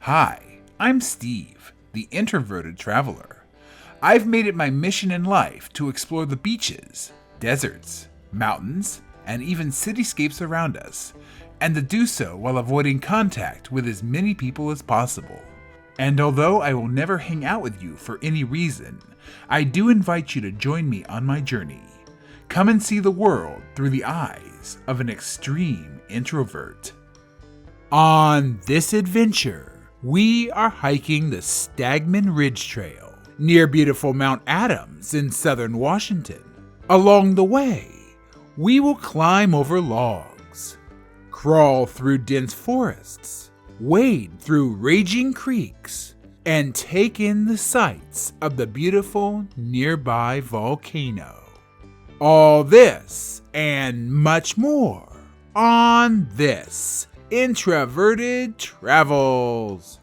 Hi, I'm Steve, the introverted traveler. I've made it my mission in life to explore the beaches, deserts, mountains, and even cityscapes around us, and to do so while avoiding contact with as many people as possible. And although I will never hang out with you for any reason, I do invite you to join me on my journey. Come and see the world through the eyes of an extreme introvert. On this adventure, we are hiking the Stagman Ridge Trail near beautiful Mount Adams in southern Washington. Along the way, we will climb over logs, crawl through dense forests, wade through raging creeks, and take in the sights of the beautiful nearby volcano. All this and much more on this Introverted Travels.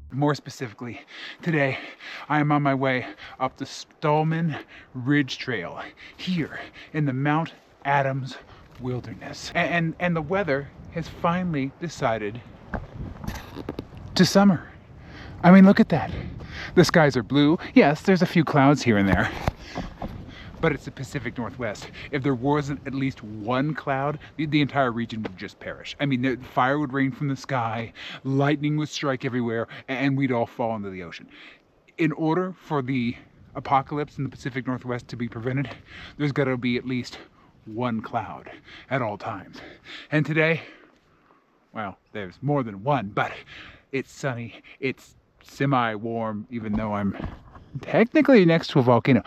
More specifically, today I am on my way up the Stagman Ridge Trail here in the Mount Adams wilderness. And the weather has finally decided to summer. I mean, look at that. The skies are blue. Yes, there's a few clouds here and there, but it's the Pacific Northwest. If there wasn't at least one cloud, the entire region would just perish. I mean, the fire would rain from the sky, lightning would strike everywhere, and we'd all fall into the ocean. In order for the apocalypse in the Pacific Northwest to be prevented, there's got to be at least one cloud at all times. And today, well, there's more than one, but it's sunny, it's semi-warm, even though I'm technically next to a volcano.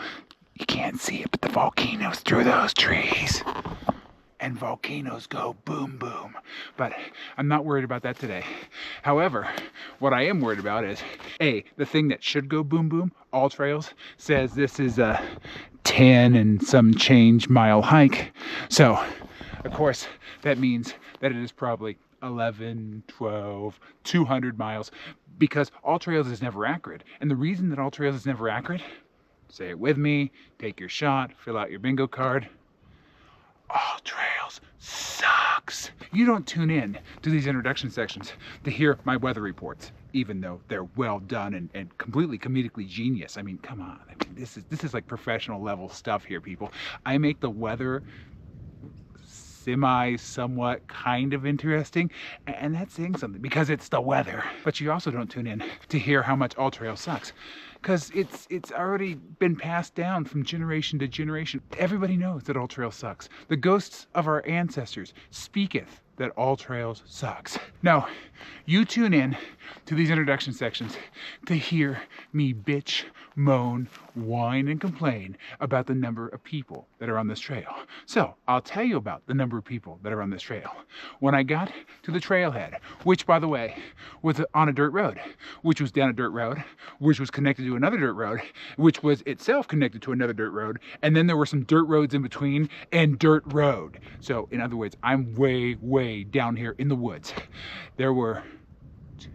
You can't see it, but the volcano's through those trees. And volcanoes go boom, boom. But I'm not worried about that today. However, what I am worried about is, the thing that should go boom, boom, All Trails, says this is a 10 and some change mile hike. So, of course, that means that it is probably 11, 12, 200 miles, because All Trails is never accurate. And the reason that All Trails is never accurate, say it with me, take your shot, fill out your bingo card, All Trails sucks. You don't tune in to these introduction sections to hear my weather reports, even though they're well done and completely comedically genius. I mean, come on. I mean, this is like professional level stuff here, people. I make the weather somewhat kind of interesting, and that's saying something because it's the weather. But you also don't tune in to hear how much All Trail sucks, because it's already been passed down from generation to generation. Everybody knows that All Trail sucks. The ghosts of our ancestors speaketh that All Trails sucks. Now, you tune in to these introduction sections to hear me bitch, moan, whine, and complain about the number of people that are on this trail. So, I'll tell you about the number of people that are on this trail. When I got to the trailhead, which, by the way, was on a dirt road, which was down a dirt road, which was connected to another dirt road, which was itself connected to another dirt road, and then there were some dirt roads in between, and dirt road. So, in other words, I'm way down here in the woods. There were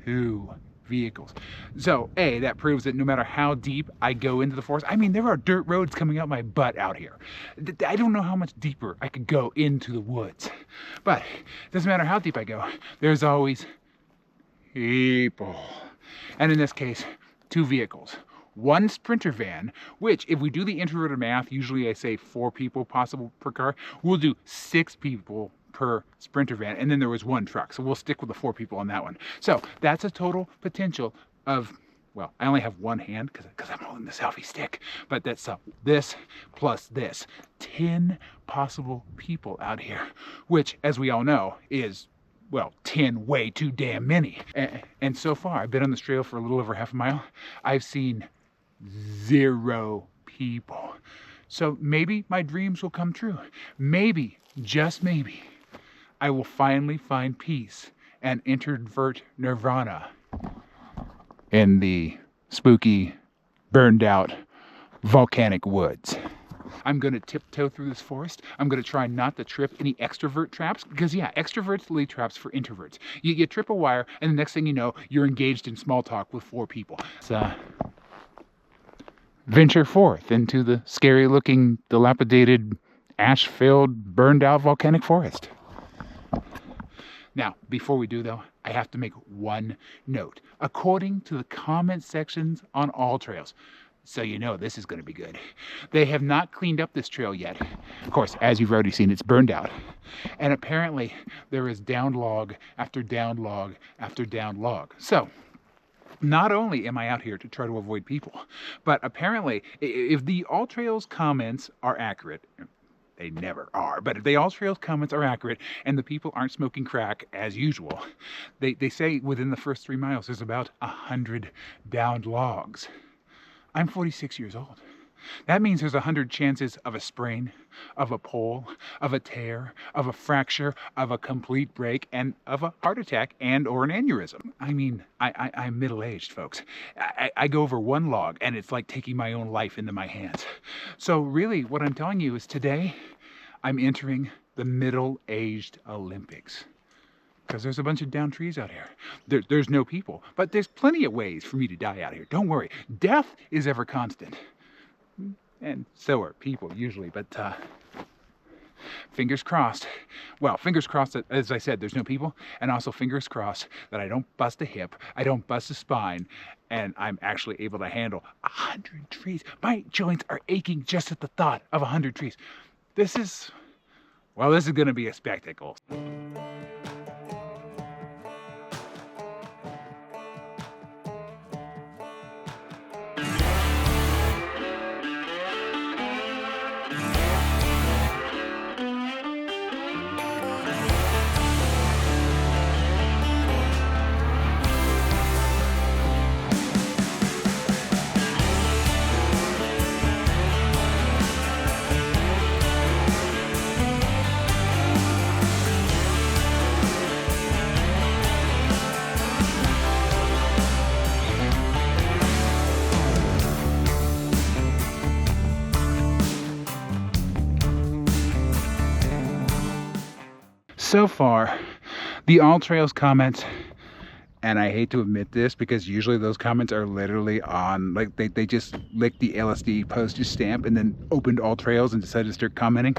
2 vehicles. So, that proves that no matter how deep I go into the forest, I mean, there are dirt roads coming out my butt out here. I don't know how much deeper I could go into the woods. But it doesn't matter how deep I go, there's always people. And in this case, 2 vehicles. 1 Sprinter van, which, if we do the introverted math, usually I say 4 people possible per car. We'll do 6 people per Sprinter van, and then there was 1 truck, so we'll stick with the 4 people on that one. So that's a total potential of, well, I only have 1 hand because I'm holding the selfie stick, but that's this plus this, 10 possible people out here, which, as we all know, is, well, 10 way too damn many. And so far, I've been on this trail for a little over half a mile. I've seen 0 people. So maybe my dreams will come true. Maybe, just maybe, I will finally find peace and introvert nirvana in the spooky, burned out, volcanic woods. I'm going to tiptoe through this forest. I'm going to try not to trip any extrovert traps, because extroverts lead traps for introverts. You trip a wire, and the next thing you know, you're engaged in small talk with 4 people. venture forth into the scary-looking, dilapidated, ash-filled, burned-out volcanic forest. Now, before we do, though, I have to make one note. According to the comment sections on all trails, so you know this is going to be good, they have not cleaned up this trail yet. Of course, as you've already seen, it's burned out. And apparently, there is down log after down log after down log. So, not only am I out here to try to avoid people, but apparently, if the All Trails comments are accurate, they never are, but if the All Trails comments are accurate and the people aren't smoking crack as usual, they say within the first 3 miles there's about 100 downed logs. I'm 46 years old. That means there's 100 chances of a sprain, of a pull, of a tear, of a fracture, of a complete break, and of a heart attack and or an aneurysm. I mean, I'm middle-aged, folks. I go over one log and it's like taking my own life into my hands. So really what I'm telling you is today I'm entering the middle-aged Olympics. Because there's a bunch of downed trees out here. There's no people, but there's plenty of ways for me to die out here. Don't worry. Death is ever constant. And so are people usually, but fingers crossed. Well, fingers crossed that, as I said, there's no people, and also fingers crossed that I don't bust a hip, I don't bust a spine, and I'm actually able to handle 100 trees. My joints are aching just at the thought of 100 trees. This is going to be a spectacle. So far, the All Trails comments, and I hate to admit this because usually those comments are literally on, like they just licked the LSD postage stamp and then opened All Trails and decided to start commenting.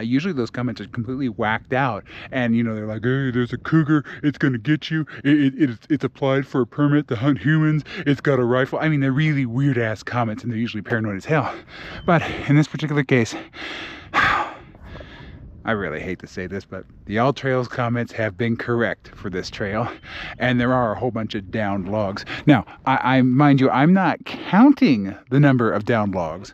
Usually those comments are completely whacked out, and you know, they're like, hey, there's a cougar, it's gonna get you, it's applied for a permit to hunt humans, it's got a rifle. I mean, they're really weird ass comments and they're usually paranoid as hell. But in this particular case, I really hate to say this, but the All Trails comments have been correct for this trail, and there are a whole bunch of downed logs. Now, I mind you, I'm not counting the number of downed logs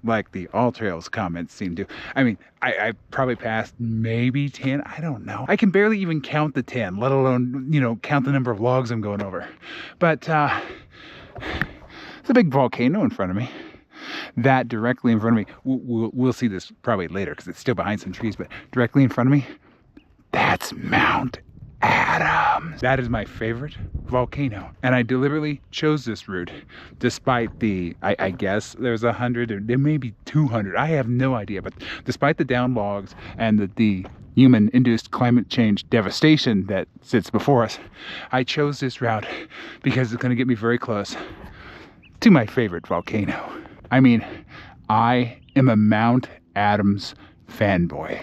like the All Trails comments seem to. I mean, I probably passed maybe 10, I don't know. I can barely even count the 10, let alone, you know, count the number of logs I'm going over. But it's a big volcano in front of me. That directly in front of me, we'll see this probably later because it's still behind some trees, but directly in front of me, that's Mount Adams. That is my favorite volcano, and I deliberately chose this route despite the, I guess there's 100 or there may be 200, I have no idea, but despite the down logs and the human-induced climate change devastation that sits before us, I chose this route because it's going to get me very close to my favorite volcano. I mean, I am a Mount Adams fanboy.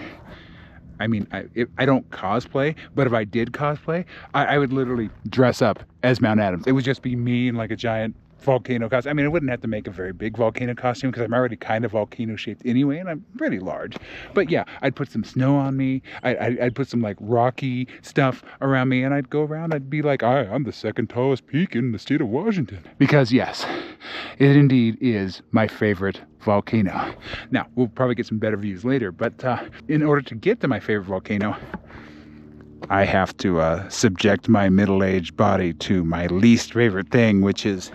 I mean, I don't cosplay, but if I did cosplay, I would literally dress up as Mount Adams. It would just be me in like a giant volcano costume. I mean, I wouldn't have to make a very big volcano costume because I'm already kind of volcano shaped anyway, and I'm pretty large. But yeah, I'd put some snow on me. I'd put some like rocky stuff around me, and I'd go around. I'd be like, I'm the second tallest peak in the state of Washington. Because yes, it indeed is my favorite volcano. Now, we'll probably get some better views later, but in order to get to my favorite volcano, I have to subject my middle-aged body to my least favorite thing, which is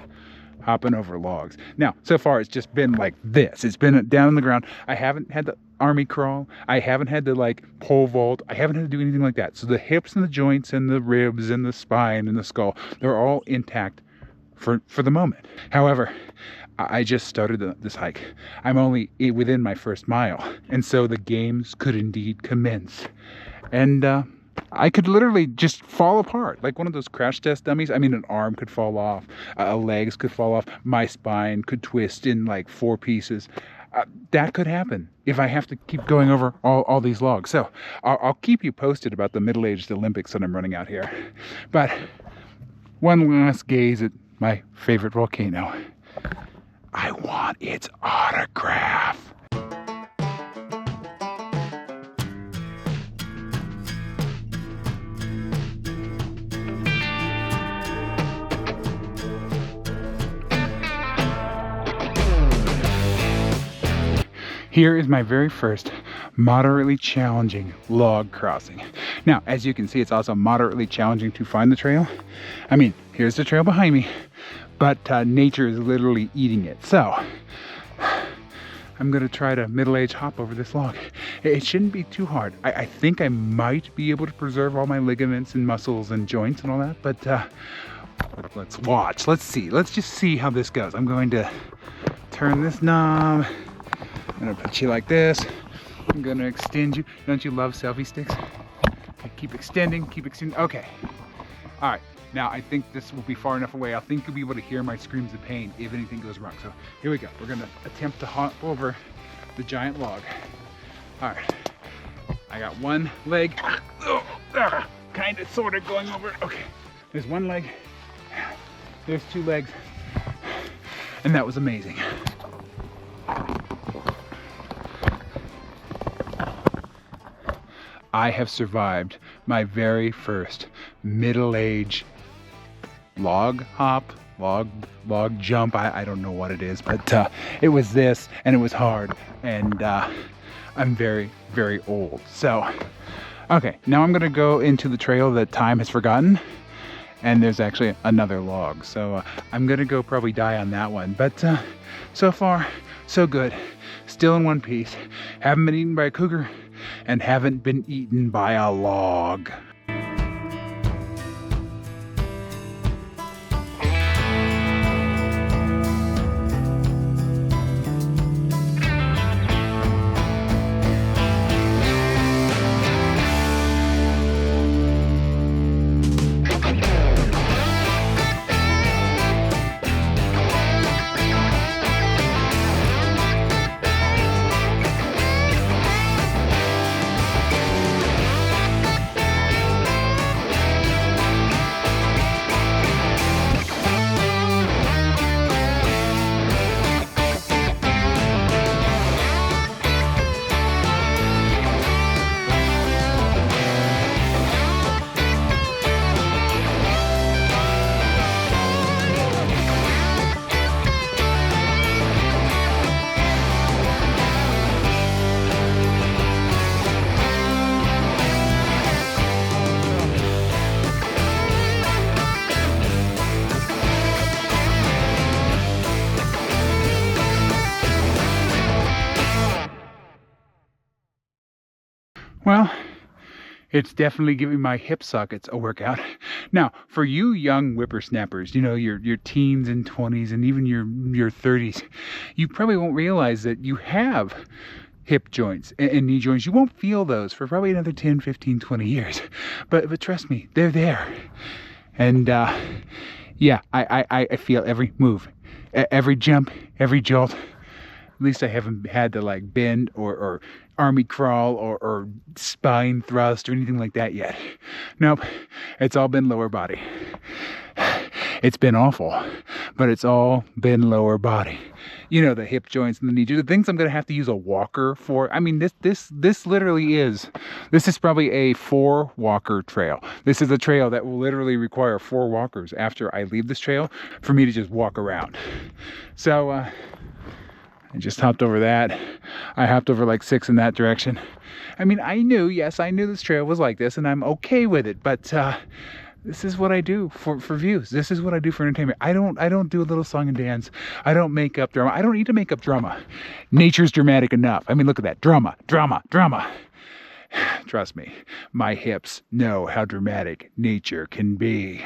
hopping over logs. Now, so far it's just been like this. It's been down on the ground. I haven't had the army crawl. I haven't had to like pole vault. I haven't had to do anything like that. So the hips and the joints and the ribs and the spine and the skull, they're all intact for the moment. However, I just started this hike. I'm only within my first mile, and so the games could indeed commence. And I could literally just fall apart like one of those crash test dummies. I mean, an arm could fall off, legs could fall off, my spine could twist in like 4 pieces. That could happen if I have to keep going over all these logs. So I'll keep you posted about the middle-aged Olympics that I'm running out here. But one last gaze at my favorite volcano. I want its autograph. Here is my very first moderately challenging log crossing. Now, as you can see, it's also moderately challenging to find the trail. I mean, here's the trail behind me, but nature is literally eating it. So I'm gonna try to middle-age hop over this log. It shouldn't be too hard. I think I might be able to preserve all my ligaments and muscles and joints and all that, but let's watch. Let's see. Let's just see how this goes. I'm going to turn this knob. I'm gonna put you like this. I'm gonna extend you. Don't you love selfie sticks? Okay, keep extending, keep extending. Okay. All right. Now I think this will be far enough away. I think you'll be able to hear my screams of pain if anything goes wrong. So here we go. We're gonna attempt to hop over the giant log. All right. I got one leg. Kind of, sort of going over. Okay. There's one leg. There's 2 legs. And that was amazing. I have survived my very first middle-age log hop, log jump. I don't know what it is, but it was this, and it was hard, and I'm very, very old. So, okay, now I'm gonna go into the trail that time has forgotten, and there's actually another log. So I'm gonna go probably die on that one, but so far, so good. Still in one piece. Haven't been eaten by a cougar, and haven't been eaten by a log. Well, it's definitely giving my hip sockets a workout. Now, for you young whippersnappers, you know, your teens and 20s and even your 30s, you probably won't realize that you have hip joints and knee joints. You won't feel those for probably another 10, 15, 20 years. But trust me, they're there. And yeah, I feel every move, every jump, every jolt. At least I haven't had to like bend or army crawl or spine thrust or anything like that yet. Nope, it's all been lower body. It's been awful, but it's all been lower body. You know, the hip joints and the knee joints, the things I'm gonna have to use a walker for. I mean, this literally is, this is probably a 4 walker trail. This is a trail that will literally require 4 walkers after I leave this trail for me to just walk around. So, I just hopped over that. I hopped over like 6 in that direction. I mean, I knew this trail was like this and I'm okay with it, but this is what I do for views. This is what I do for entertainment. I don't do a little song and dance. I don't make up drama. I don't need to make up drama. Nature's dramatic enough. I mean, look at that. Drama, drama, drama. Trust me, my hips know how dramatic nature can be.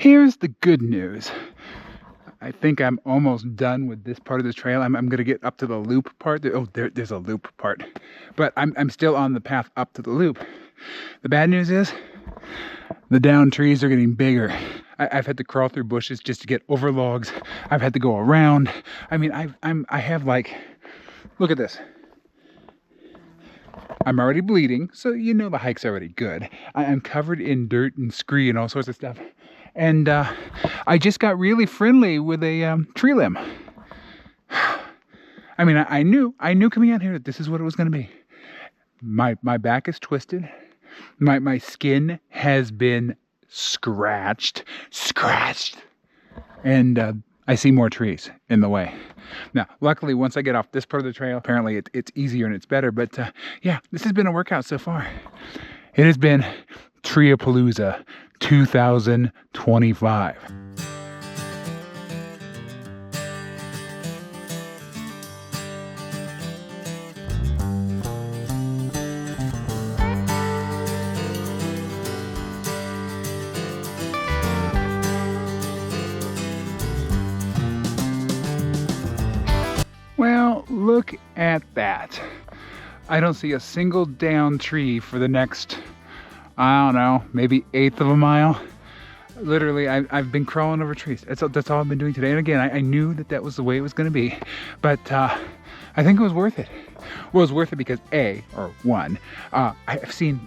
Here's the good news. I think I'm almost done with this part of the trail. I'm going to get up to the loop part. There's a loop part. But I'm still on the path up to the loop. The bad news is the downed trees are getting bigger. I've had to crawl through bushes just to get over logs. I've had to go around. I mean, I have like, look at this. I'm already bleeding, so you know the hike's already good. I'm covered in dirt and scree and all sorts of stuff. And I just got really friendly with a tree limb. I mean, I knew coming out here that this is what it was going to be. My back is twisted. My skin has been scratched. And I see more trees in the way. Now, luckily, once I get off this part of the trail, apparently it's easier and it's better. But yeah, this has been a workout so far. It has been Treeapalooza 2025. Well, look at that. I don't see a single downed tree for the next, I don't know, maybe eighth of a mile. Literally, I've been crawling over trees. That's all I've been doing today. And again, I knew that was the way it was going to be. But I think it was worth it. Well, it was worth it because I've seen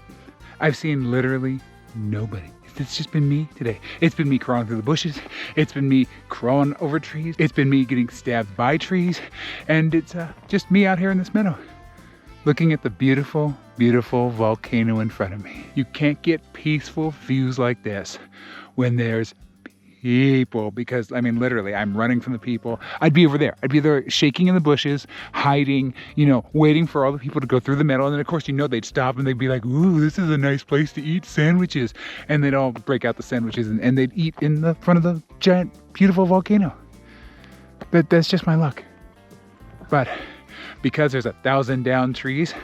literally nobody. It's just been me today. It's been me crawling through the bushes. It's been me crawling over trees. It's been me getting stabbed by trees. And it's just me out here in this meadow, looking at the beautiful, beautiful volcano in front of me. You can't get peaceful views like this when there's people, because I mean, literally, I'm running from the people. I'd be over there. I'd be there shaking in the bushes, hiding, waiting for all the people to go through the meadow. And then, of course, they'd stop and they'd be like, ooh, this is a nice place to eat sandwiches. And they'd all break out the sandwiches and they'd eat in the front of the giant, beautiful volcano. That's just my luck. But because there's 1,000 downed trees,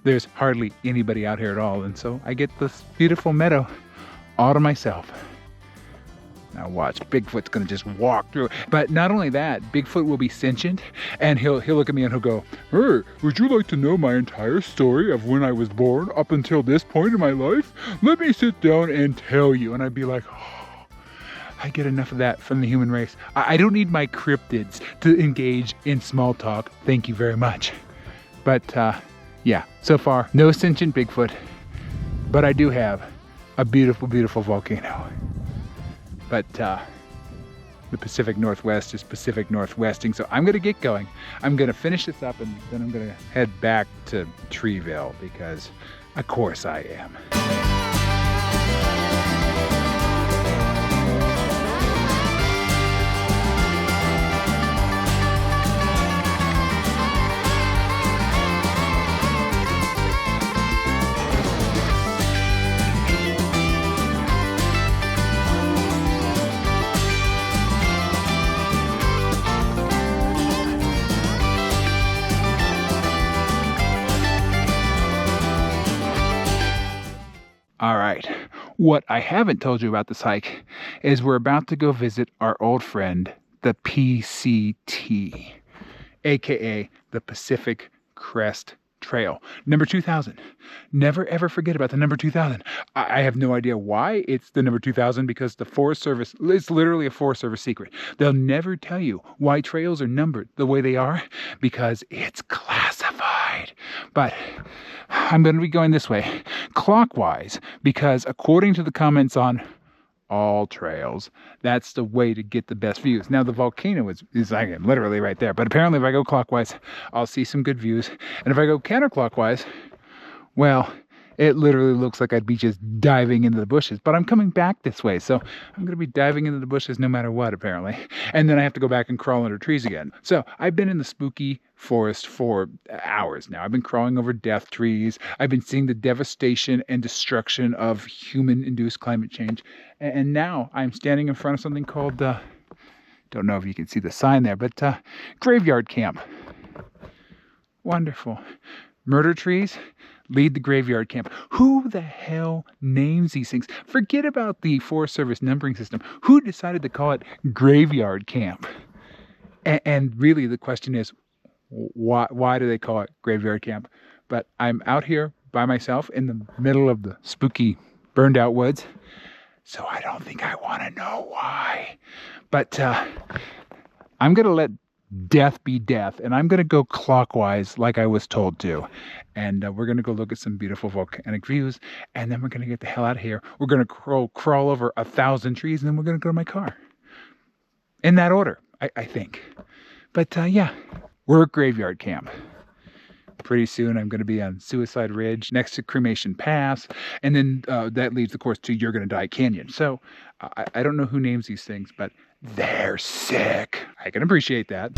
there's hardly anybody out here at all. And so I get this beautiful meadow all to myself. Now watch, Bigfoot's gonna just walk through. But not only that, Bigfoot will be sentient, and he'll look at me and he'll go, hey, would you like to know my entire story of when I was born up until this point in my life? Let me sit down and tell you. And I'd be like, oh, I get enough of that from the human race. I don't need my cryptids to engage in small talk. Thank you very much. But yeah, so far, no sentient Bigfoot, but I do have a beautiful, beautiful volcano. But the Pacific Northwest is Pacific Northwesting, so I'm going to get going. I'm going to finish this up, and then I'm going to head back to Treeville, because of course I am. All right, what I haven't told you about this hike is we're about to go visit our old friend, the PCT, aka the Pacific Crest Trail, number 2000. Never ever forget about the number 2000. I have no idea why it's the number 2000, because the Forest Service, it's literally a Forest Service secret. They'll never tell you why trails are numbered the way they are, because it's classified. But I'm going to be going this way, clockwise, because according to the comments on all trails, that's the way to get the best views. Now, the volcano is like literally right there, but apparently if I go clockwise, I'll see some good views. And if I go counterclockwise, well, it literally looks like I'd be just diving into the bushes. But I'm coming back this way, so I'm going to be diving into the bushes no matter what, apparently. And then I have to go back and crawl under trees again. So I've been in the spooky forest for hours now. I've been crawling over death trees. I've been seeing the devastation and destruction of human-induced climate change. And now I'm standing in front of something called, don't know if you can see the sign there, but graveyard camp. Wonderful. Murder trees, lead the graveyard camp. Who the hell names these things? Forget about the Forest Service numbering system. Who decided to call it graveyard camp? And really the question is, why do they call it graveyard camp? But I'm out here by myself in the middle of the spooky, burned out woods. So I don't think I want to know why. But I'm going to let death be death, and I'm going to go clockwise like I was told to. And we're going to go look at some beautiful volcanic views, and then we're going to get the hell out of here. We're going to crawl over 1,000 trees, and then we're going to go to my car. In that order, I think. But yeah, we're at graveyard camp. Pretty soon I'm going to be on Suicide Ridge next to Cremation Pass, and then that leads, of course, to You're Gonna Die Canyon. So I don't know who names these things, but they're sick. I can appreciate that.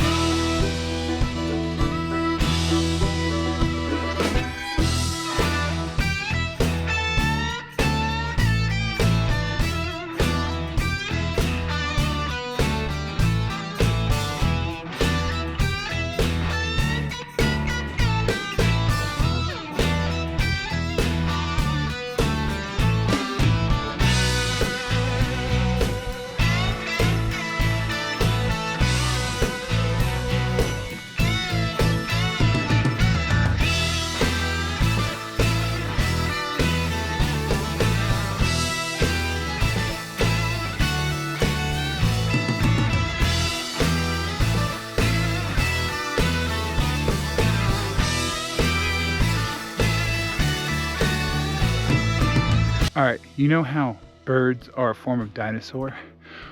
All right, you know how birds are a form of dinosaur?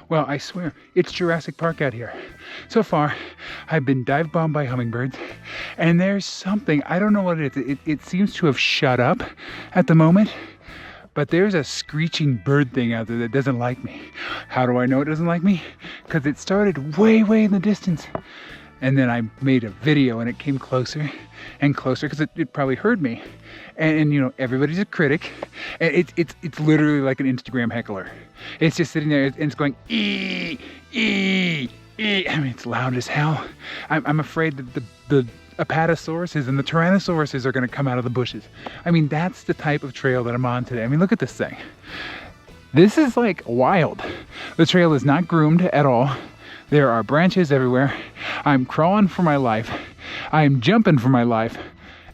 Well, I swear, it's Jurassic Park out here. So far, I've been dive bombed by hummingbirds, and there's something, I don't know what it is. It seems to have shut up at the moment, but there's a screeching bird thing out there that doesn't like me. How do I know it doesn't like me? Because it started way, way in the distance. And then I made a video and it came closer and closer because it probably heard me. And you know, everybody's a critic. And it's literally like an Instagram heckler. It's just sitting there and it's going, ee, ee, ee. I mean, it's loud as hell. I'm afraid that the apatosauruses and the tyrannosauruses are going to come out of the bushes. I mean, that's the type of trail that I'm on today. I mean, look at this thing. This is like wild. The trail is not groomed at all. There are branches everywhere. I'm crawling for my life. I'm jumping for my life.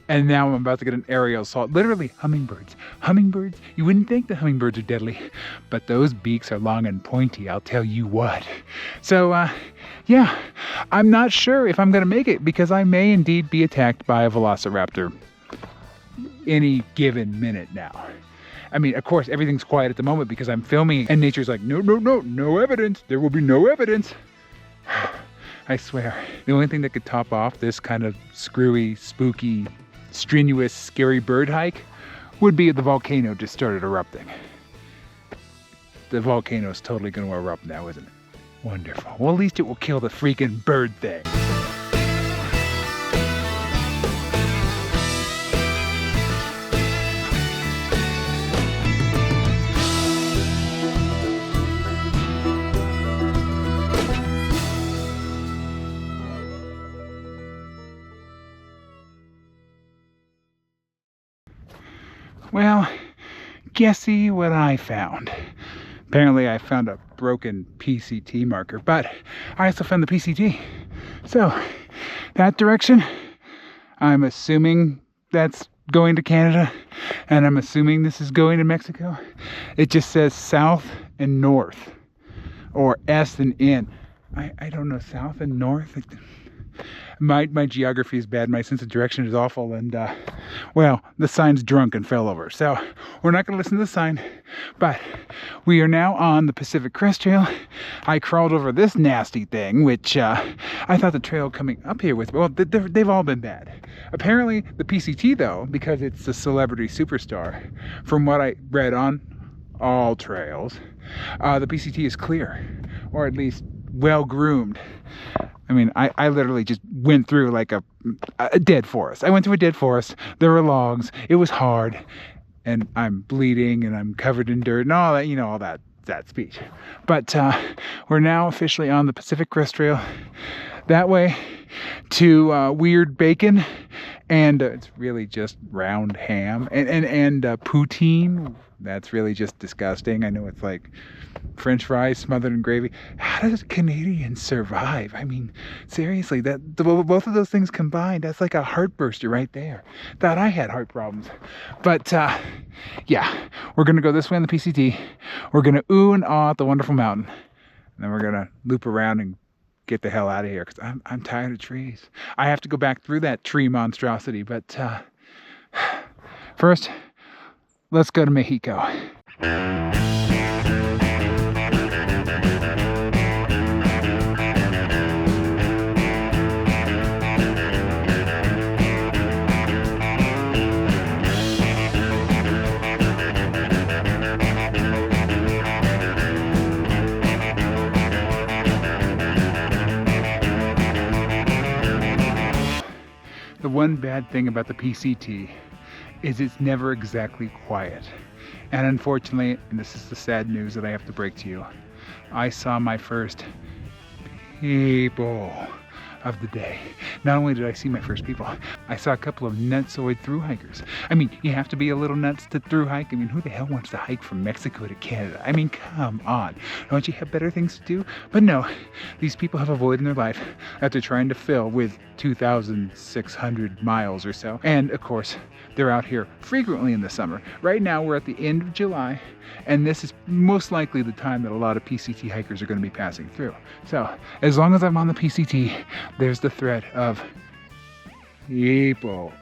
And now I'm about to get an aerial assault. Literally, hummingbirds. Hummingbirds, you wouldn't think the hummingbirds are deadly, but those beaks are long and pointy, I'll tell you what. So, yeah, I'm not sure if I'm going to make it because I may indeed be attacked by a velociraptor any given minute now. I mean, of course, everything's quiet at the moment because I'm filming and nature's like, no evidence. There will be no evidence. I swear, the only thing that could top off this kind of screwy, spooky, strenuous, scary bird hike would be if the volcano just started erupting. The volcano's totally going to erupt now, isn't it? Wonderful. Well, at least it will kill the freaking bird thing. Well, guessy what I found. Apparently I found a broken PCT marker, but I also found the PCT. So, that direction, I'm assuming that's going to Canada, and I'm assuming this is going to Mexico. It just says south and north, or S and N. I don't know, south and north? My geography is bad, my sense of direction is awful, and well, the sign's drunk and fell over. So we're not going to listen to the sign, but we are now on the Pacific Crest Trail. I crawled over this nasty thing, which I thought the trail coming up here was, well, they've all been bad. Apparently the PCT though, because it's the celebrity superstar, from what I read on all trails, the PCT is clear, or at least well groomed. I mean, I literally just went through like a dead forest. I went through a dead forest. There were logs. It was hard. And I'm bleeding and I'm covered in dirt and all that, you know, all that speech. But we're now officially on the Pacific Crest Trail. That way to Weird Bacon And it's really just round ham and poutine. That's really just disgusting. I know it's like French fries smothered in gravy. How does Canadians survive? I mean, seriously, both of those things combined, that's like a heartburster right there. Thought I had heart problems. But yeah, we're gonna go this way on the PCT. We're gonna ooh and ah at the wonderful mountain. And then we're gonna loop around and get the hell out of here because I'm tired of trees. I have to go back through that tree monstrosity, but first, let's go to Mexico. The one bad thing about the PCT is it's never exactly quiet. And unfortunately, and this is the sad news that I have to break to you, I saw my first people of the day. Not only did I see my first people, I saw a couple of nutsoid thru hikers. I mean, you have to be a little nuts to thru hike. I mean, who the hell wants to hike from Mexico to Canada? I mean, come on. Don't you have better things to do? But no, these people have a void in their life that they're trying to fill with 2,600 miles or so. And of course, they're out here frequently in the summer. Right now, we're at the end of July, and this is most likely the time that a lot of PCT hikers are going to be passing through. So, as long as I'm on the PCT, there's the threat of people.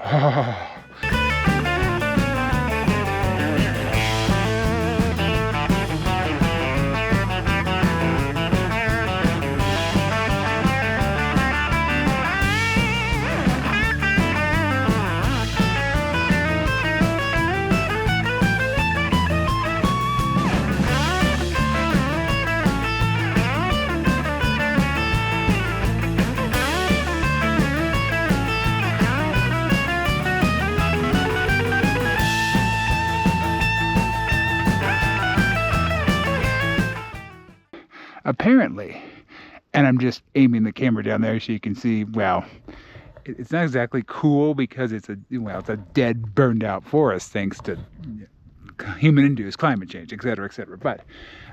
Apparently, and I'm just aiming the camera down there so you can see, well, it's not exactly cool because it's a dead, burned out forest thanks to human-induced climate change, etc., etc. But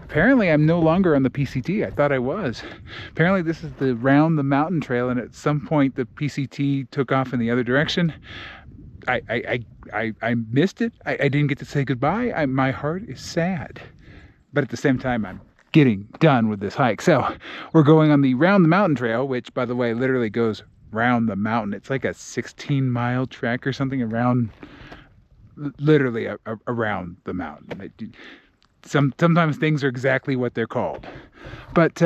apparently I'm no longer on the PCT. I thought I was. Apparently this is the round the mountain trail, and at some point the PCT took off in the other direction. I missed it. I didn't get to say goodbye. My heart is sad. But at the same time, I'm getting done with this hike. So we're going on the round the mountain trail, which by the way literally goes round the mountain. It's like a 16-mile trek or something around, literally around the mountain. Sometimes things are exactly what they're called. But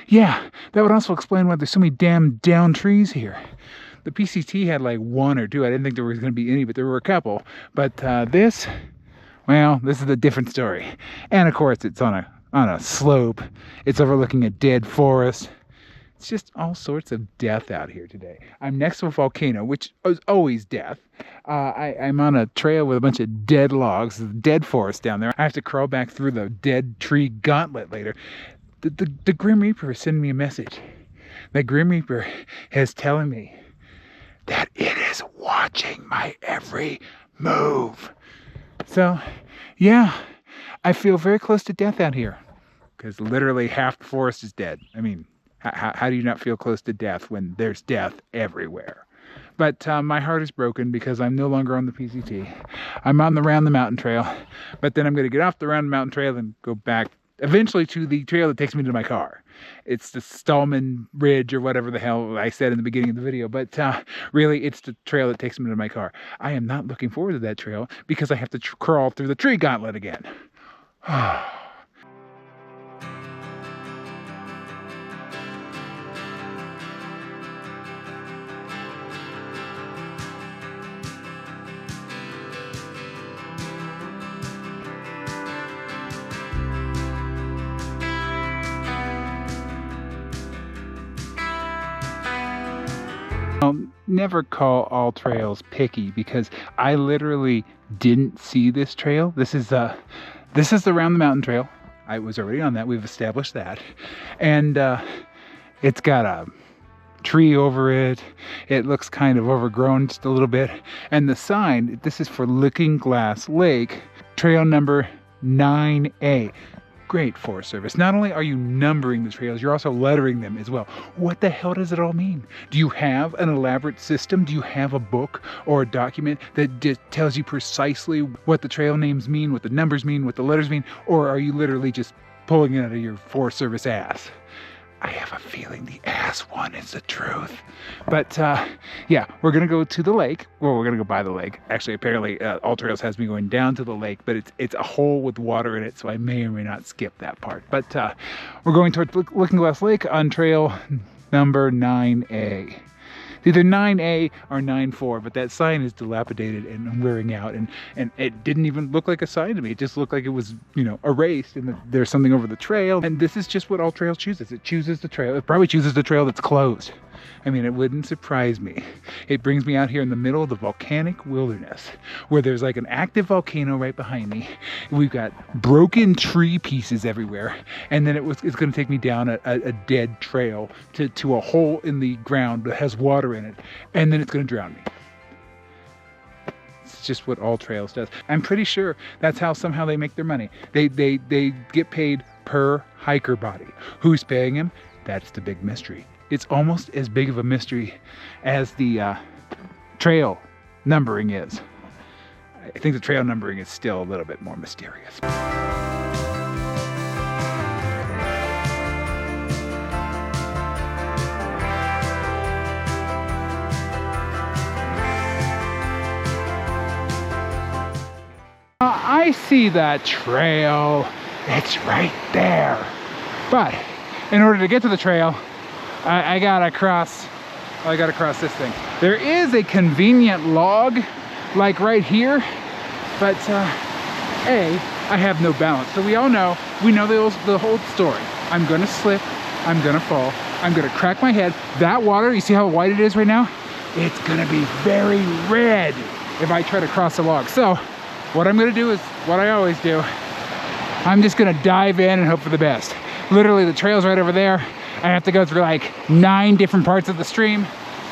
yeah, that would also explain why there's so many damn down trees here. The PCT had like one or two. I didn't think there was going to be any, but there were a couple. But this is a different story. And of course it's on a slope. It's overlooking a dead forest. It's just all sorts of death out here today. I'm next to a volcano, which is always death. I'm on a trail with a bunch of dead logs, dead forest down there. I have to crawl back through the dead tree gauntlet later. The Grim Reaper is sending me a message. The Grim Reaper is telling me that it is watching my every move. So, yeah, I feel very close to death out here because literally half the forest is dead. I mean, how do you not feel close to death when there's death everywhere? But my heart is broken because I'm no longer on the PCT. I'm on the Round the Mountain Trail, but then I'm going to get off the Round the Mountain Trail and go back eventually to the trail that takes me to my car. It's the Stagman Ridge or whatever the hell I said in the beginning of the video, but really it's the trail that takes me to my car. I am not looking forward to that trail because I have to crawl through the tree gauntlet again. I'll never call all trails picky because I literally didn't see this trail. This is the Round the Mountain Trail. I was already on that. We've established that. And it's got a tree over it. It looks kind of overgrown just a little bit. And the sign, this is for Looking Glass Lake, trail number 9A. Great Forest Service. Not only are you numbering the trails, you're also lettering them as well. What the hell does it all mean? Do you have an elaborate system? Do you have a book or a document that tells you precisely what the trail names mean, what the numbers mean, what the letters mean? Or are you literally just pulling it out of your Forest Service ass? I have a feeling the ass one is the truth. But yeah, we're gonna go to the lake. Well, we're gonna go by the lake. Actually, apparently All Trails has me going down to the lake, but it's a hole with water in it, so I may or may not skip that part. But we're going towards Looking Glass Lake on trail number 9A. It's either 9A or 9-4, but that sign is dilapidated and wearing out, and it didn't even look like a sign to me. It just looked like it was, you know, erased, and there's something over the trail. And this is just what All Trails chooses. It chooses the trail. It probably chooses the trail that's closed. I mean, it wouldn't surprise me. It brings me out here in the middle of the volcanic wilderness, where there's like an active volcano right behind me. We've got broken tree pieces everywhere, and then it's going to take me down a dead trail to a hole in the ground that has water in it, and then it's going to drown me. It's just what All Trails does. I'm pretty sure that's how somehow they make their money. They get paid per hiker body. Who's paying them? That's the big mystery. It's almost as big of a mystery as the trail numbering is. I think the trail numbering is still a little bit more mysterious. I see that trail. It's right there. But in order to get to the trail, I gotta cross this thing. There is a convenient log, like right here, but I have no balance. So we know the whole story. I'm gonna slip, I'm gonna fall, I'm gonna crack my head. That water, you see how white it is right now? It's gonna be very red if I try to cross the log. So what I'm gonna do is what I always do. I'm just gonna dive in and hope for the best. Literally, the trail's right over there. I have to go through like 9 different parts of the stream,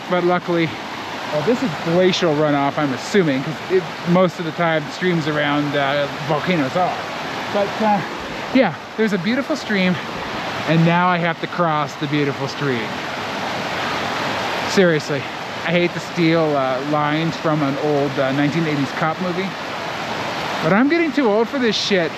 but luckily, well, this is glacial runoff, I'm assuming, because most of the time streams around volcanoes are. But yeah, there's a beautiful stream, and now I have to cross the beautiful stream. Seriously, I hate to steal lines from an old 1980s cop movie, but I'm getting too old for this shit.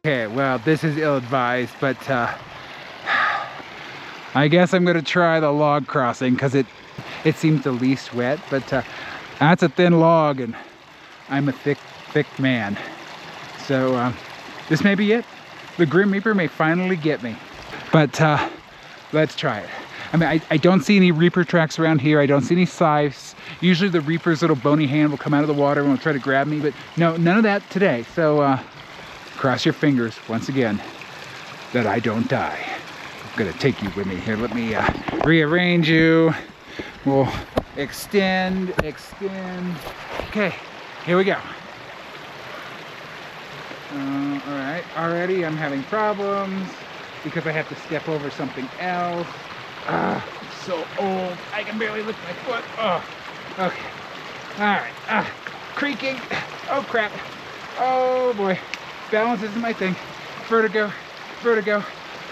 Okay, well, this is ill-advised, but I guess I'm gonna try the log crossing because it seems the least wet, but that's a thin log and I'm a thick man. So this may be it. The Grim Reaper may finally get me, but let's try it. I mean, I don't see any Reaper tracks around here. I don't see any scythes. Usually the Reaper's little bony hand will come out of the water and will try to grab me, but no, none of that today. So cross your fingers once again that I don't die. I'm gonna take you with me here. Let me rearrange you. We'll extend. Okay, here we go. All right, already I'm having problems because I have to step over something else. I'm so old, I can barely lift my foot. Oh, okay. All right, creaking. Oh crap. Oh boy. Balance isn't my thing. Vertigo.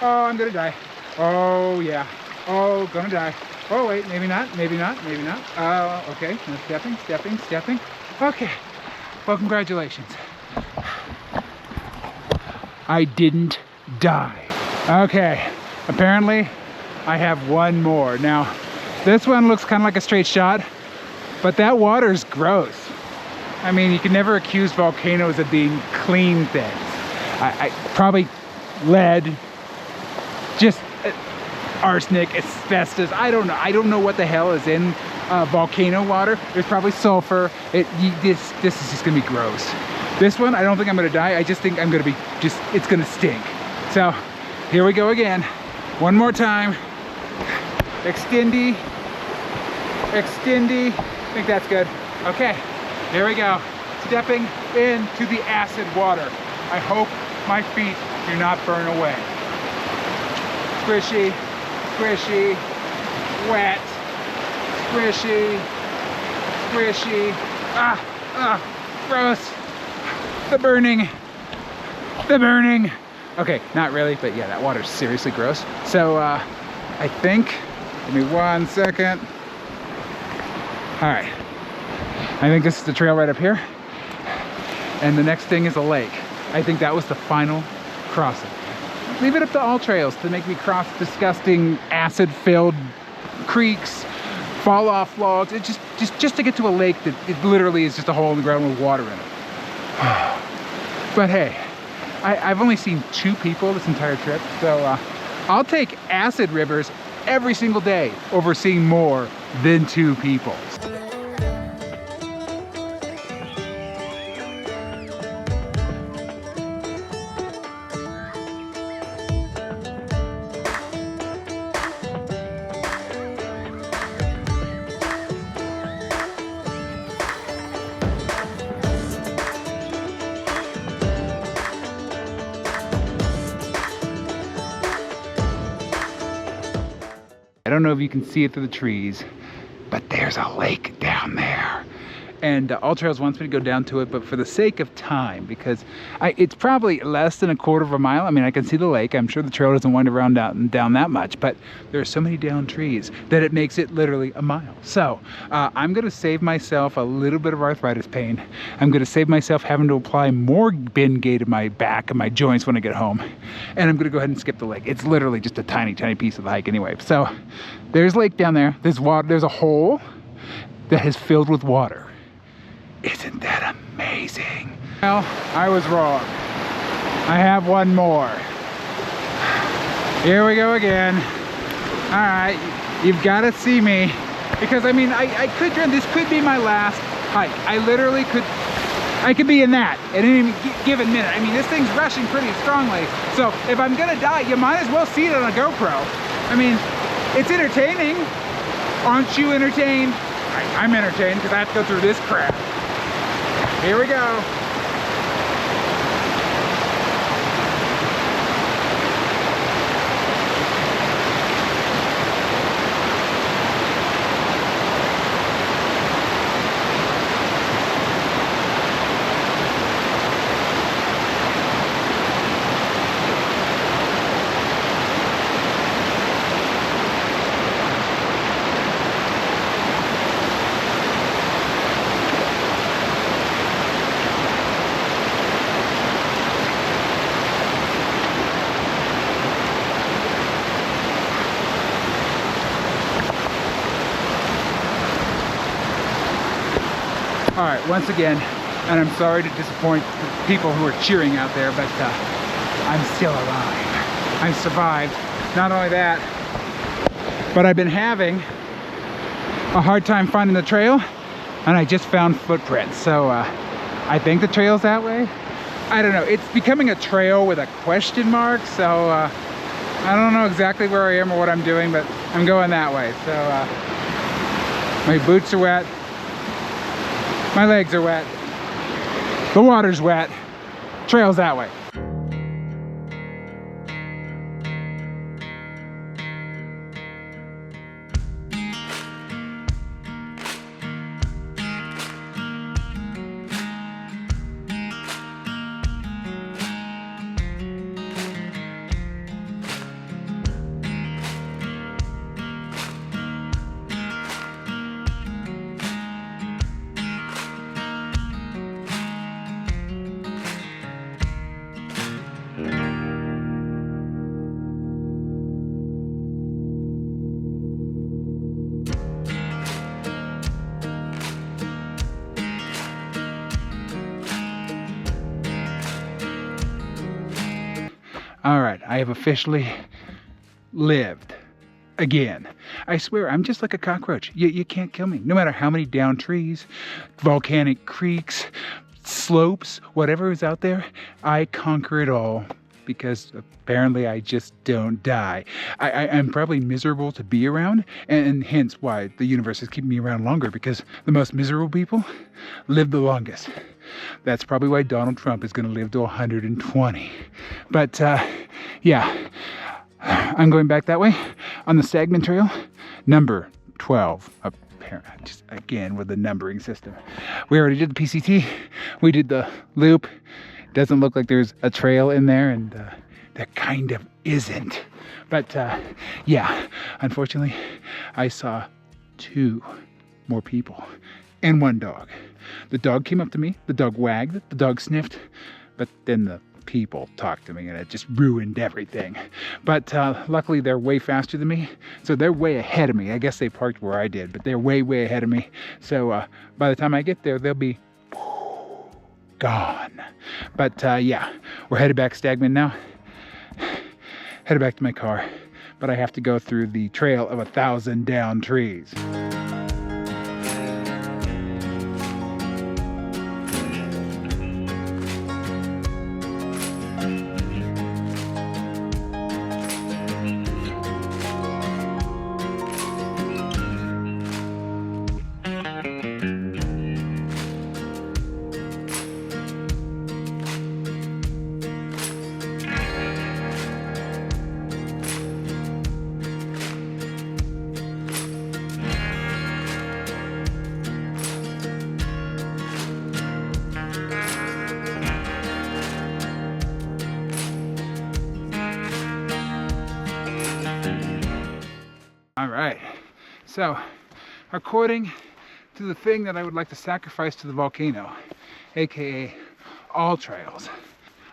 Oh, I'm gonna die. Oh yeah. Oh, gonna die. Oh wait, maybe not. Okay, now stepping. Okay, well, congratulations. I didn't die. Okay, apparently I have one more. Now, This one looks kind of like a straight shot, but that water's gross. I mean, you can never accuse volcanoes of being clean things. I probably lead, just arsenic, asbestos. I don't know. I don't know what the hell is in volcano water. There's probably sulfur. This is just gonna be gross. This one, I don't think I'm gonna die. I just think I'm gonna be it's gonna stink. So here we go again. One more time. Extendy. Extendy. I think that's good. Okay, here we go. Stepping into the acid water. I hope my feet do not burn away. Squishy, squishy, wet, squishy, squishy. Gross. The burning. The burning. Okay, not really, but yeah, that water's seriously gross. So I think, give me 1 second. All right, I think this is the trail right up here. And the next thing is a lake. I think that was the final crossing. Leave it up to all trails to make me cross disgusting acid-filled creeks, fall off logs. It just to get to a lake that it literally is just a hole in the ground with water in it. But hey, I've only seen 2 people this entire trip, so I'll take acid rivers every single day over seeing more than 2 people. I don't know if you can see it through the trees, but there's a lake down there. And All Trails wants me to go down to it, but for the sake of time, because it's probably less than a quarter of a mile. I mean, I can see the lake. I'm sure the trail doesn't wind around down that much, but there are so many down trees that it makes it literally a mile. So I'm gonna save myself a little bit of arthritis pain. I'm gonna save myself having to apply more Bengay to my back and my joints when I get home. And I'm gonna go ahead and skip the lake. It's literally just a tiny, tiny piece of the hike anyway. So there's lake down there. There's water. There's a hole that is filled with water. Isn't that amazing? Well, I was wrong. I have one more. Here we go again. All right, you've got to see me. Because I mean, I could, this could be my last hike. I literally could, I could be in that at any given minute. I mean, this thing's rushing pretty strongly. So if I'm gonna die, you might as well see it on a GoPro. I mean, it's entertaining. Aren't you entertained? I'm entertained because I have to go through this crap. Here we go. All right, once again, and I'm sorry to disappoint the people who are cheering out there, but I'm still alive. I survived. Not only that, but I've been having a hard time finding the trail, and I just found footprints. So I think the trail's that way. I don't know. It's becoming a trail with a question mark, so I don't know exactly where I am or what I'm doing, but I'm going that way. So my boots are wet. My legs are wet. The water's wet. Trail's that way. All right, I have officially lived again. I swear, I'm just like a cockroach. You can't kill me. No matter how many downed trees, volcanic creeks, slopes, whatever is out there, I conquer it all because apparently I just don't die. I'm probably miserable to be around, and hence why the universe is keeping me around longer, because the most miserable people live the longest. That's probably why Donald Trump is going to live to 120. But yeah, I'm going back that way on the Stagman Trail, number 12. Just again with the numbering system. We already did the PCT. We did the loop. Doesn't look like there's a trail in there, and there kind of isn't. But yeah, unfortunately, I saw 2 more people and 1 dog. The dog came up to me, the dog wagged, the dog sniffed, but then the people talked to me, and it just ruined everything. But luckily they're way faster than me, so they're way ahead of me. I guess they parked where I did, but they're way ahead of me. So by the time I get there, they'll be gone. But yeah, we're headed back Stagman now. Headed back to my car, but I have to go through the trail of 1,000 down trees. All right, so according to the thing that I would like to sacrifice to the volcano, aka all trails,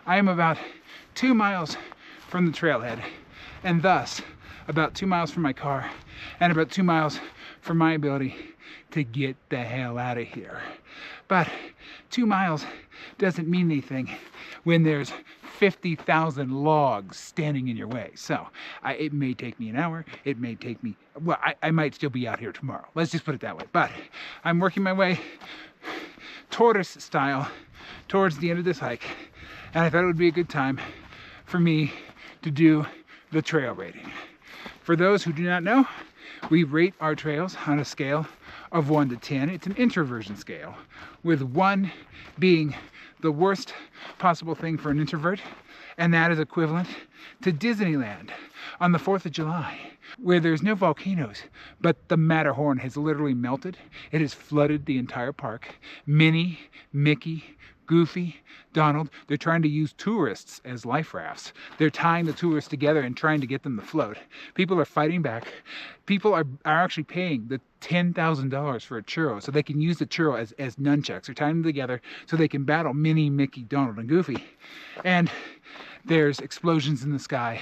I am about 2 miles from the trailhead, and thus about 2 miles from my car, and about 2 miles from my ability to get the hell out of here. But 2 miles doesn't mean anything when there's 50,000 logs standing in your way. So it may take me an hour. It may take me, well, I might still be out here tomorrow. Let's just put it that way. But I'm working my way tortoise style towards the end of this hike. And I thought it would be a good time for me to do the trail rating. For those who do not know, we rate our trails on a scale of 1 to 10. It's an introversion scale, with 1 being the worst possible thing for an introvert, and that is equivalent to Disneyland on the 4th of July, where there's no volcanoes, but the Matterhorn has literally melted. It has flooded the entire park. Minnie, Mickey, Goofy, Donald, they're trying to use tourists as life rafts. They're tying the tourists together and trying to get them to float. People are fighting back. People are actually paying the $10,000 for a churro so they can use the churro as nunchucks. They're tying them together so they can battle Minnie, Mickey, Donald, and Goofy. And there's explosions in the sky.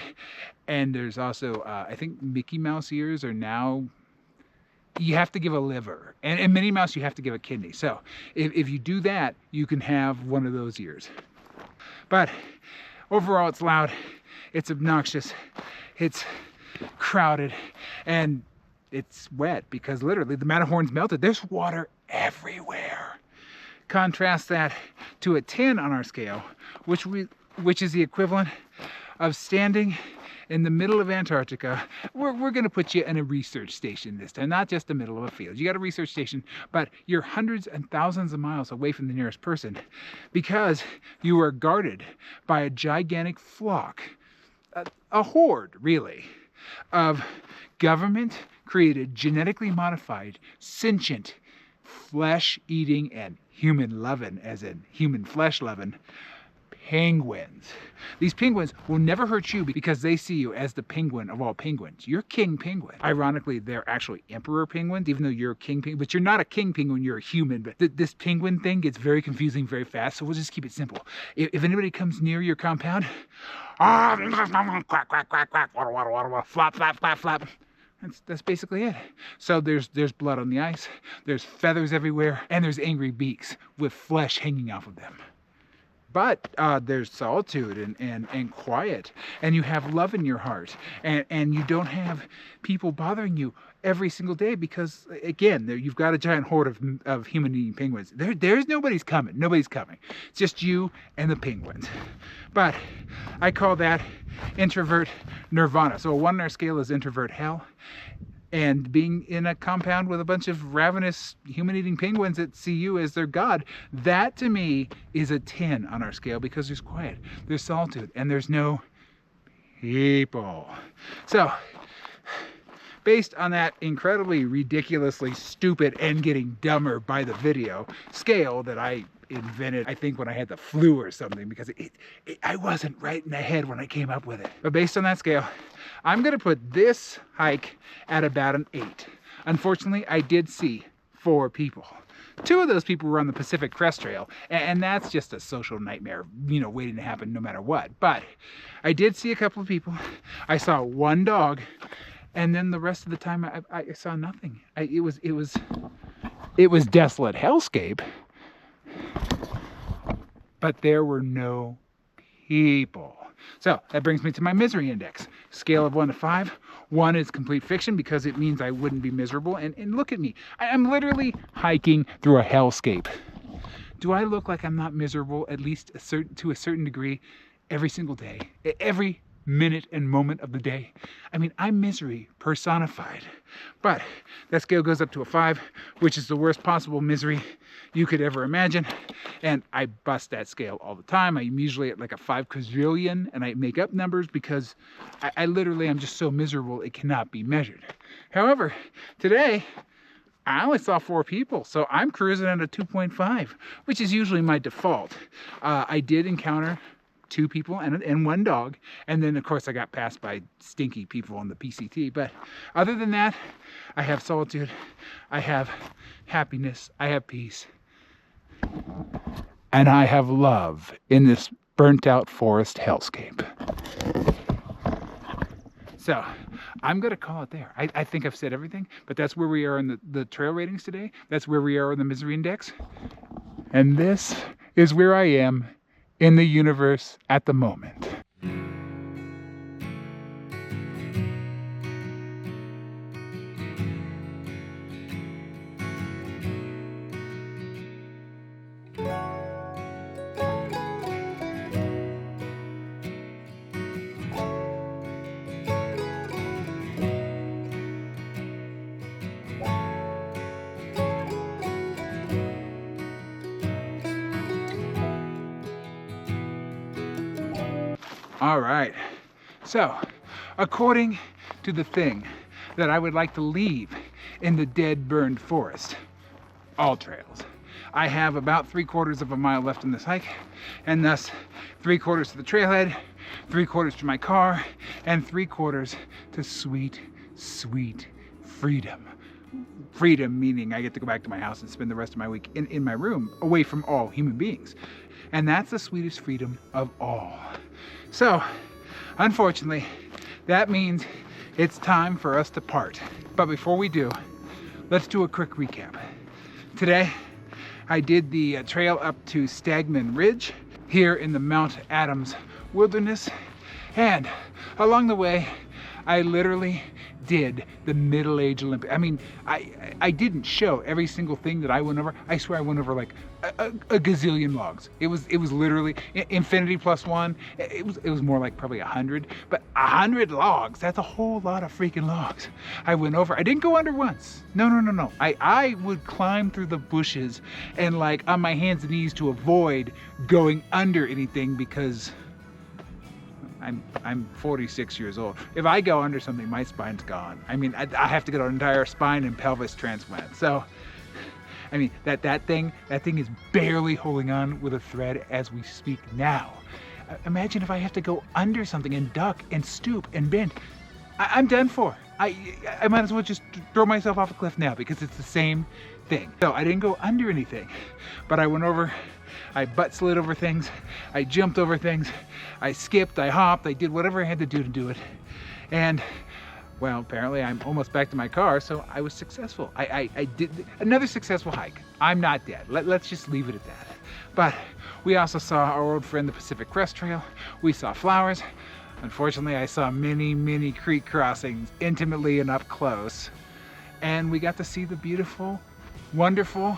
And there's also, I think Mickey Mouse ears are now, you have to give a liver, and Minnie Mouse you have to give a kidney. So if you do that, you can have one of those ears. But overall, it's loud, it's obnoxious, it's crowded, and it's wet because literally the Matterhorn's melted. There's water everywhere. Contrast that to a 10 on our scale, which is the equivalent of standing in the middle of Antarctica. We're going to put you in a research station this time, not just the middle of a field. You got a research station, but you're hundreds and thousands of miles away from the nearest person because you are guarded by a gigantic flock, a horde, really, of government-created, genetically modified, sentient, flesh-eating, and human-loving, as in human flesh-loving, penguins. These penguins will never hurt you because they see you as the penguin of all penguins. You're king penguin. Ironically, they're actually emperor penguins, even though you're a king penguin. But you're not a king penguin, you're a human. But this penguin thing gets very confusing very fast, so we'll just keep it simple. If anybody comes near your compound, quack, quack, quack, quack, water, water, water, water, flap, flap, flap, flap. That's basically it. So there's blood on the ice, there's feathers everywhere, and there's angry beaks with flesh hanging off of them. but there's solitude and quiet, and you have love in your heart, and you don't have people bothering you every single day because, again, you've got a giant horde of human-eating penguins. There's nobody's coming. Nobody's coming. It's just you and the penguins. But I call that introvert nirvana. So a 1 on our scale is introvert hell. And being in a compound with a bunch of ravenous human-eating penguins that see you as their god, that to me is a 10 on our scale because there's quiet, there's solitude, and there's no people. So, based on that incredibly ridiculously stupid and getting dumber by the video scale that I invented, I think when I had the flu or something, because I wasn't right in the head when I came up with it. But based on that scale, I'm gonna put this hike at about an 8. Unfortunately, I did see 4 people. 2 of those people were on the Pacific Crest Trail, and that's just a social nightmare, you know, waiting to happen no matter what. But I did see a couple of people. I saw 1 dog, and then the rest of the time I saw nothing. It was desolate hellscape, but there were no people. So that brings me to my misery index. Scale of 1 to 5. 1 is complete fiction because it means I wouldn't be miserable. And look at me. I'm literally hiking through a hellscape. Do I look like I'm not miserable, at least to a certain degree, every single day? Every minute and moment of the day? I mean, I'm misery personified. But that scale goes up to a 5, which is the worst possible misery you could ever imagine. And I bust that scale all the time. I'm usually at like a 5 quadrillion, and I make up numbers because I literally am just so miserable it cannot be measured. However, today I only saw 4 people, so I'm cruising at a 2.5, which is usually my default. I did encounter 2 people and 1 dog, and then of course I got passed by stinky people on the PCT. But other than that, I have solitude, I have happiness, I have peace, and I have love in this burnt out forest hellscape. So I'm gonna call it there. I think I've said everything, but that's where we are in the trail ratings today. That's where we are in the misery index, and this is where I am in the universe at the moment. All right, so according to the thing that I would like to leave in the dead, burned forest, all trails, I have about 3/4 of a mile left in this hike, and thus 3/4 to the trailhead, 3/4 to my car, and 3/4 to sweet, sweet freedom. Freedom meaning I get to go back to my house and spend the rest of my week in my room, away from all human beings. And that's the sweetest freedom of all. So, unfortunately, that means it's time for us to part. But before we do, let's do a quick recap. Today, I did the trail up to Stagman Ridge here in the Mount Adams wilderness. And along the way, I literally did the Middle Age Olympic. I mean, I didn't show every single thing that I went over. I swear I went over like a gazillion logs. It was literally infinity plus 1. It was more like probably 100, but 100 logs. That's a whole lot of freaking logs. I went over. I didn't go under once. No. I would climb through the bushes and like on my hands and knees to avoid going under anything because I'm 46 years old. If I go under something, my spine's gone. I mean, I have to get an entire spine and pelvis transplant. So, I mean, that thing is barely holding on with a thread as we speak now. Imagine if I have to go under something and duck and stoop and bend. I'm done for. I might as well just throw myself off a cliff now because it's the same thing. So I didn't go under anything, but I went over. I butt slid over things, I jumped over things, I skipped, I hopped, I did whatever I had to do it. And, well, apparently I'm almost back to my car, so I was successful. I did another successful hike. I'm not dead. Let's just leave it at that. But we also saw our old friend, the Pacific Crest Trail. We saw flowers. Unfortunately, I saw many creek crossings intimately and up close. And we got to see the beautiful, wonderful,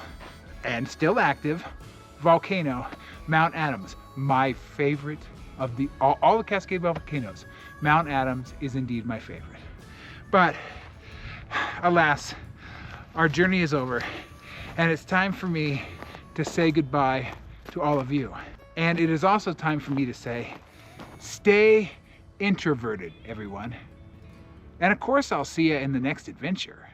and still active volcano, Mount Adams. My favorite of all the Cascade volcanoes. Mount Adams is indeed my favorite. But alas, our journey is over, and it's time for me to say goodbye to all of you. And it is also time for me to say, stay introverted, everyone. And of course, I'll see you in the next adventure.